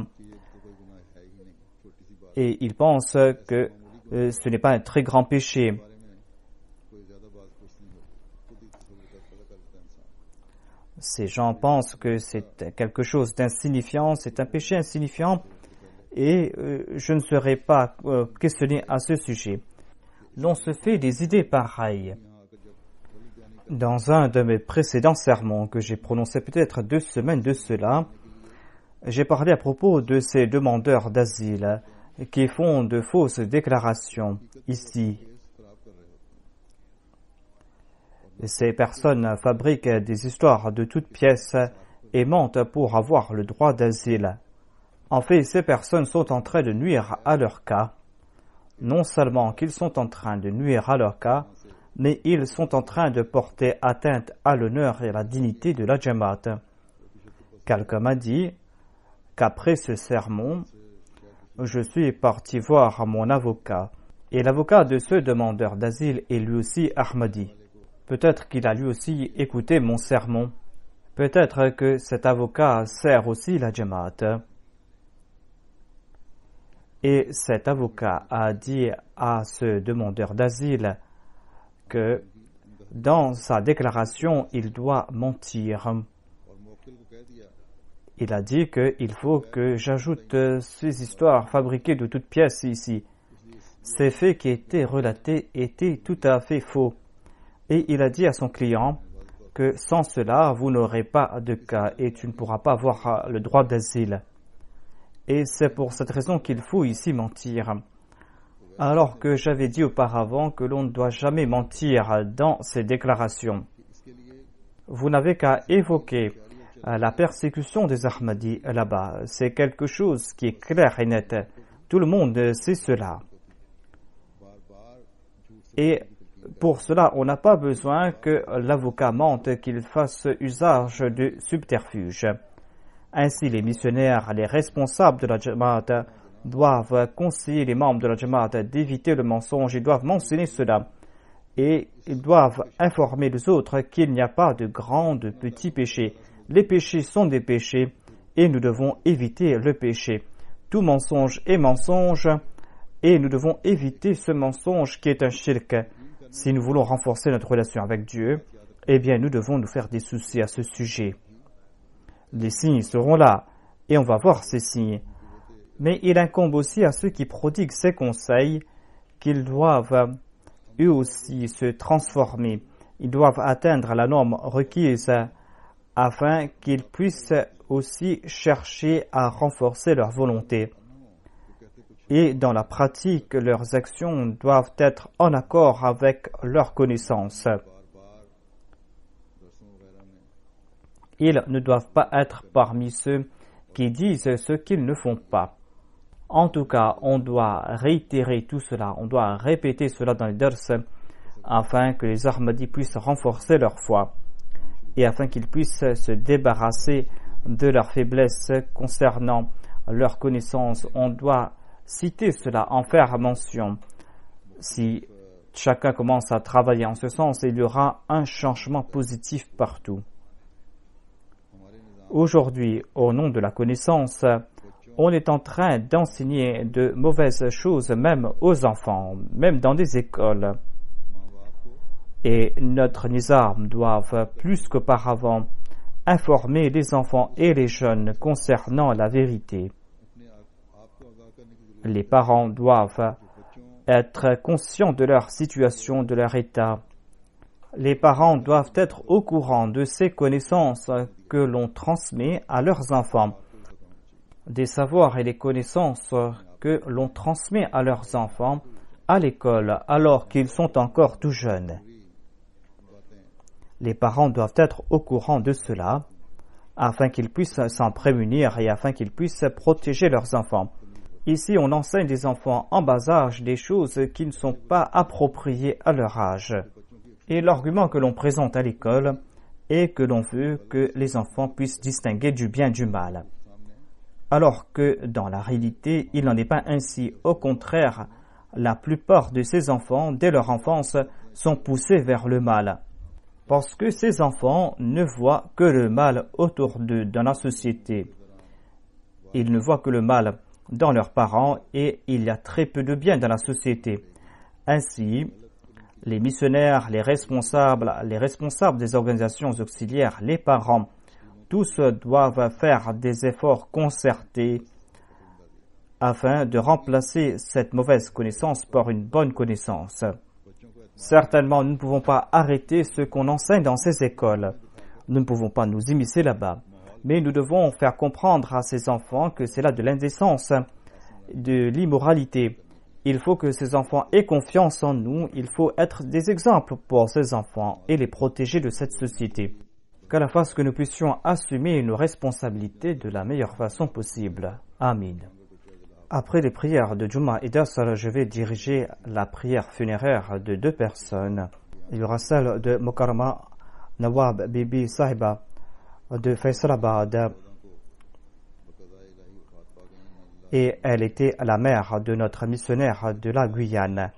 Et ils pensent que ce n'est pas un très grand péché. Ces gens pensent que c'est quelque chose d'insignifiant, c'est un péché insignifiant et je ne serai pas questionné à ce sujet. L'on se fait des idées pareilles. Dans un de mes précédents sermons que j'ai prononcé peut-être 2 semaines de cela, j'ai parlé à propos de ces demandeurs d'asile qui font de fausses déclarations ici. Ces personnes fabriquent des histoires de toutes pièces et mentent pour avoir le droit d'asile. En fait, ces personnes sont en train de nuire à leur cas. Non seulement qu'ils sont en train de nuire à leur cas, mais ils sont en train de porter atteinte à l'honneur et à la dignité de la Jamaat. Quelqu'un m'a dit qu'après ce sermon, je suis parti voir mon avocat. Et l'avocat de ce demandeur d'asile est lui aussi Ahmadi. Peut-être qu'il a lui aussi écouté mon sermon. Peut-être que cet avocat sert aussi la Jamaat. Et cet avocat a dit à ce demandeur d'asile que dans sa déclaration, il doit mentir. Il a dit qu'il faut que j'ajoute ces histoires fabriquées de toutes pièces ici. Ces faits qui étaient relatés étaient tout à fait faux. Et il a dit à son client que sans cela, vous n'aurez pas de cas et tu ne pourras pas avoir le droit d'asile. Et c'est pour cette raison qu'il faut ici mentir. Alors que j'avais dit auparavant que l'on ne doit jamais mentir dans ces déclarations. Vous n'avez qu'à évoquer la persécution des Ahmadis là-bas. C'est quelque chose qui est clair et net. Tout le monde sait cela. Et pour cela, on n'a pas besoin que l'avocat mente, qu'il fasse usage de subterfuge. Ainsi, les missionnaires, les responsables de la Jamaat doivent conseiller les membres de la Jamaat d'éviter le mensonge. Ils doivent mentionner cela. Et ils doivent informer les autres qu'il n'y a pas de grands, de petits péchés. Les péchés sont des péchés et nous devons éviter le péché. Tout mensonge est mensonge et nous devons éviter ce mensonge qui est un shirk. Si nous voulons renforcer notre relation avec Dieu, eh bien nous devons nous faire des soucis à ce sujet. Les signes seront là et on va voir ces signes. Mais il incombe aussi à ceux qui prodiguent ces conseils qu'ils doivent eux aussi se transformer. Ils doivent atteindre la norme requise afin qu'ils puissent aussi chercher à renforcer leur volonté. et dans la pratique, leurs actions doivent être en accord avec leurs connaissances. Ils ne doivent pas être parmi ceux qui disent ce qu'ils ne font pas. En tout cas, on doit réitérer tout cela, on doit répéter cela dans les dars afin que les Ahmadis puissent renforcer leur foi et afin qu'ils puissent se débarrasser de leurs faiblesses concernant leurs connaissances. On doit citer cela, en faire mention. Si chacun commence à travailler en ce sens, il y aura un changement positif partout. Aujourd'hui, au nom de la connaissance, on est en train d'enseigner de mauvaises choses même aux enfants, même dans des écoles. Et notre nizam doit plus qu'auparavant informer les enfants et les jeunes concernant la vérité. Les parents doivent être conscients de leur situation, de leur état. Les parents doivent être au courant de ces connaissances que l'on transmet à leurs enfants, des savoirs et des connaissances que l'on transmet à leurs enfants à l'école alors qu'ils sont encore tout jeunes. Les parents doivent être au courant de cela afin qu'ils puissent s'en prémunir et afin qu'ils puissent protéger leurs enfants. Ici, on enseigne des enfants en bas âge des choses qui ne sont pas appropriées à leur âge. Et l'argument que l'on présente à l'école est que l'on veut que les enfants puissent distinguer du bien du mal. Alors que dans la réalité, il n'en est pas ainsi. Au contraire, la plupart de ces enfants, dès leur enfance, sont poussés vers le mal. Parce que ces enfants ne voient que le mal autour d'eux dans la société. Ils ne voient que le mal dans leurs parents et il y a très peu de bien dans la société. Ainsi, les missionnaires, les responsables des organisations auxiliaires, les parents, tous doivent faire des efforts concertés afin de remplacer cette mauvaise connaissance par une bonne connaissance. Certainement, nous ne pouvons pas arrêter ce qu'on enseigne dans ces écoles. Nous ne pouvons pas nous immiscer là-bas. Mais nous devons faire comprendre à ces enfants que c'est là de l'indécence, de l'immoralité. Il faut que ces enfants aient confiance en nous. Il faut être des exemples pour ces enfants et les protéger de cette société. Qu'à la fasse que nous puissions assumer nos responsabilités de la meilleure façon possible. Amin. Après les prières de Juma et d'Asr, je vais diriger la prière funéraire de 2 personnes. Il y aura celle de Mukarrama Nawab Bibi Sahiba de Faisalabad. Et elle était la mère de notre missionnaire de la Guyane,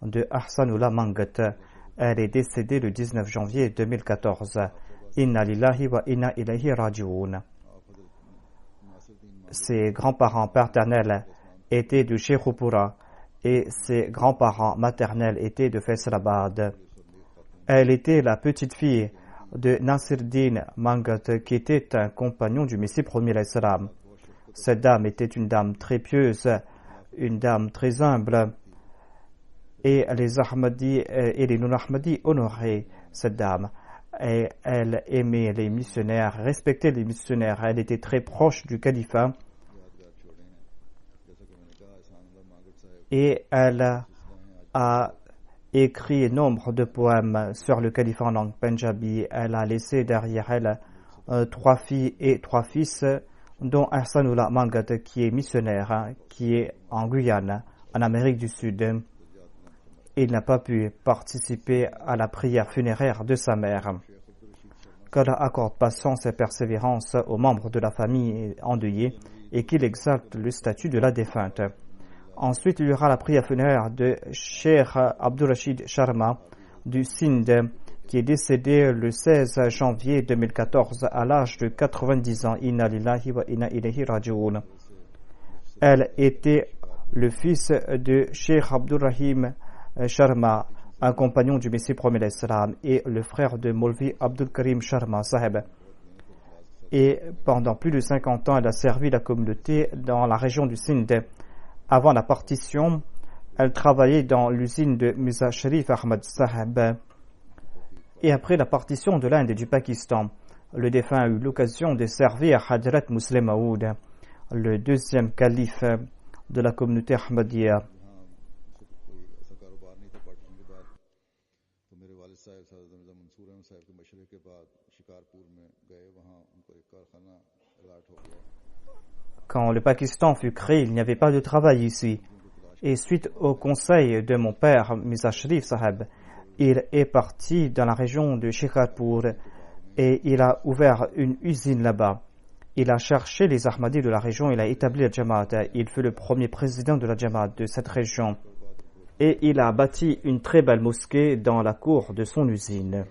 de Ahsanullah Mangat. Elle est décédée le 19 janvier 2014. Inna lillahi wa inna ilayhi raji'un. Ses grands-parents paternels étaient de Sheikhupura et ses grands-parents maternels étaient de Faisalabad. Elle était la petite fille de Nasiruddin Mangat qui était un compagnon du Messie premier l'Islam. Cette dame était une dame très pieuse, une dame très humble et les Ahmadis et les non-Ahmadis honoraient cette dame. Et elle aimait les missionnaires, respectait les missionnaires. Elle était très proche du califat et elle a écrit nombre de poèmes sur le califat en langue punjabi. Elle a laissé derrière elle 3 filles et 3 fils, dont Ahsanullah Mangat qui est missionnaire, qui est en Guyane, en Amérique du Sud. Il n'a pas pu participer à la prière funéraire de sa mère. Qu'Allah accorde patience et persévérance aux membres de la famille endeuillée et qu'il exalte le statut de la défunte. Ensuite, il y aura la prière funéraire de Cheikh Abdul Rashid Sharma du Sindh, qui est décédé le 16 janvier 2014 à l'âge de 90 ans. Inna lillahi wa inna ilayhi raji'un. Elle était le fils de Cheikh Abdul Rahim Sharma, un compagnon du Messie premier l'Islam, et le frère de Molvi Abdul Karim Sharma Saheb. Et pendant plus de 50 ans, elle a servi la communauté dans la région du Sindh. Avant la partition, elle travaillait dans l'usine de Mirza Sharif Ahmad Saheb. Et après la partition de l'Inde et du Pakistan, le défunt a eu l'occasion de servir Hadrat Muslim Maud, le 2e calife de la communauté Ahmadiyya. कोई ऐसा कारोबार नहीं था पार्टीशन के बाद, तो मेरे वालिद साहब हज़रत मंसूर अहमद साहब के मशवरे के बाद शिकारपुर में गए, वहाँ उनको एक कारखाना अलॉट हो गया। Quand le Pakistan fut créé, il n'y avait pas de travail ici. Et suite au conseil de mon père, Mirza Sharif Sahab, il est parti dans la région de Shikarpur et il a ouvert une usine là-bas. Il a cherché les Ahmadis de la région, il a établi la Jamaat. Il fut le premier président de la Jamaat de cette région. Et il a bâti une très belle mosquée dans la cour de son usine.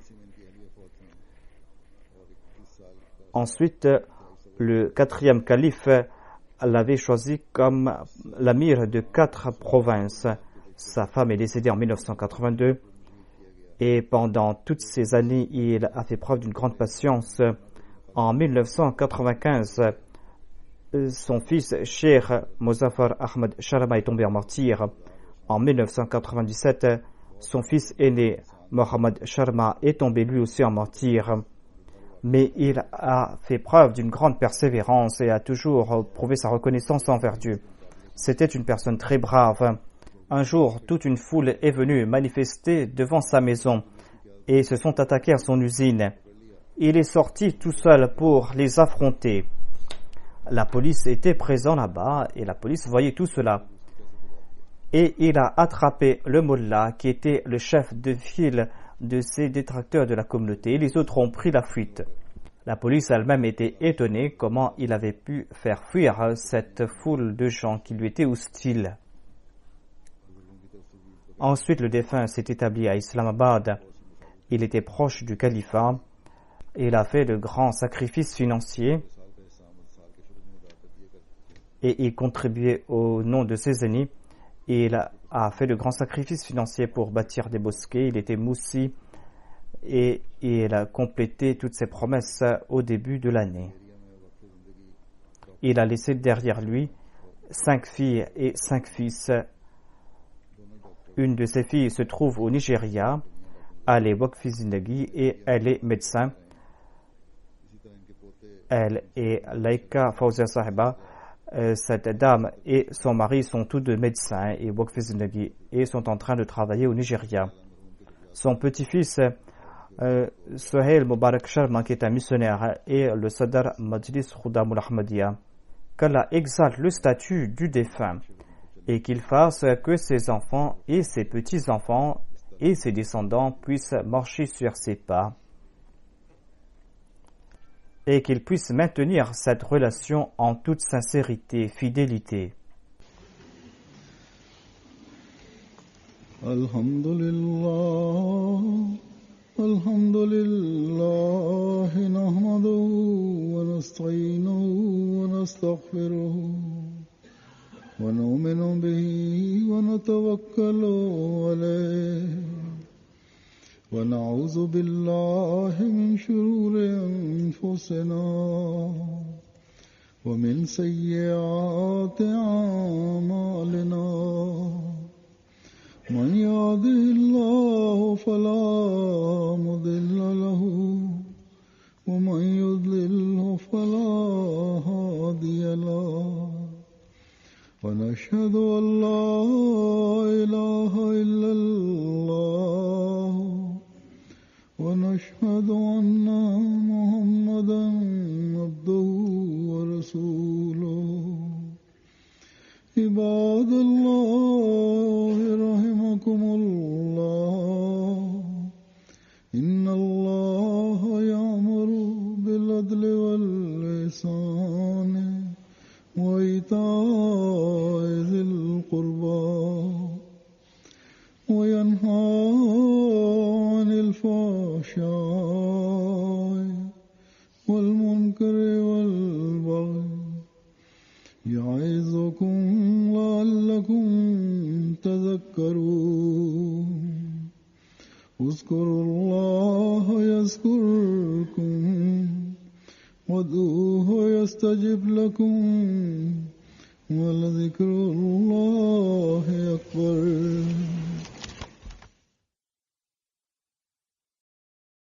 Ensuite, le quatrième calife l'avait choisi comme l'amir de 4 provinces. Sa femme est décédée en 1982 et pendant toutes ces années, il a fait preuve d'une grande patience. En 1995, son fils, Cheikh Mozaffar Ahmad Sharma, est tombé en martyr. En 1997, son fils aîné, Mohammad Sharma, est tombé lui aussi en martyr. Mais il a fait preuve d'une grande persévérance et a toujours prouvé sa reconnaissance envers Dieu. C'était une personne très brave. Un jour, toute une foule est venue manifester devant sa maison et se sont attaqués à son usine. Il est sorti tout seul pour les affronter. La police était présente là-bas et la police voyait tout cela. Et il a attrapé le mollah qui était le chef de file de ces détracteurs de la communauté. Les autres ont pris la fuite. La police elle-même était étonnée comment il avait pu faire fuir cette foule de gens qui lui étaient hostiles. Ensuite, le défunt s'est établi à Islamabad. Il était proche du califat. Il a fait de grands sacrifices financiers et il contribuait au nom de ses aînés. Il a fait de grands sacrifices financiers pour bâtir des mosquées. Il était moussi et il a complété toutes ses promesses au début de l'année. Il a laissé derrière lui 5 filles et 5 fils. Une de ses filles se trouve au Nigeria. Elle est Waqf Zindagi et elle est médecin. Elle est Laika Fawzia Sahiba. Cette dame et son mari sont tous deux médecins et Waqf Zindagi et sont en train de travailler au Nigeria. Son petit-fils, Sohail Mubarak Sharma, qui est un missionnaire, et le Sadr Majlis Khudamul Ahmadiyya. Qu'Allah exalte le statut du défunt et qu'il fasse que ses enfants et ses petits-enfants et ses descendants puissent marcher sur ses pas et qu'ils puissent maintenir cette relation en toute sincérité, fidélité. Alhamdulillah, nahmaduhu wa nasta'inuhu wa nastaghfiruhu wa nu'minu bihi wa natawakkalu alayhi. ونعوذ بالله من شرور أنفسنا ومن سيئات أعمالنا من يهده الله فلا مضل له ومن يضلل فلا هادي له ونشهد أن لا إله إلا الله ونشهد أن محمدا عبده ورسوله عباد الله رحمكم الله إن الله يأمر بالعدل والإحسان وإيتاء ذي القربى وينهى عن الفحشاء والمنكر والبغي يعظكم لعلكم تذكرون اذكروا الله يذكركم وادعوه يستجب لكم ولذكر الله أكبر.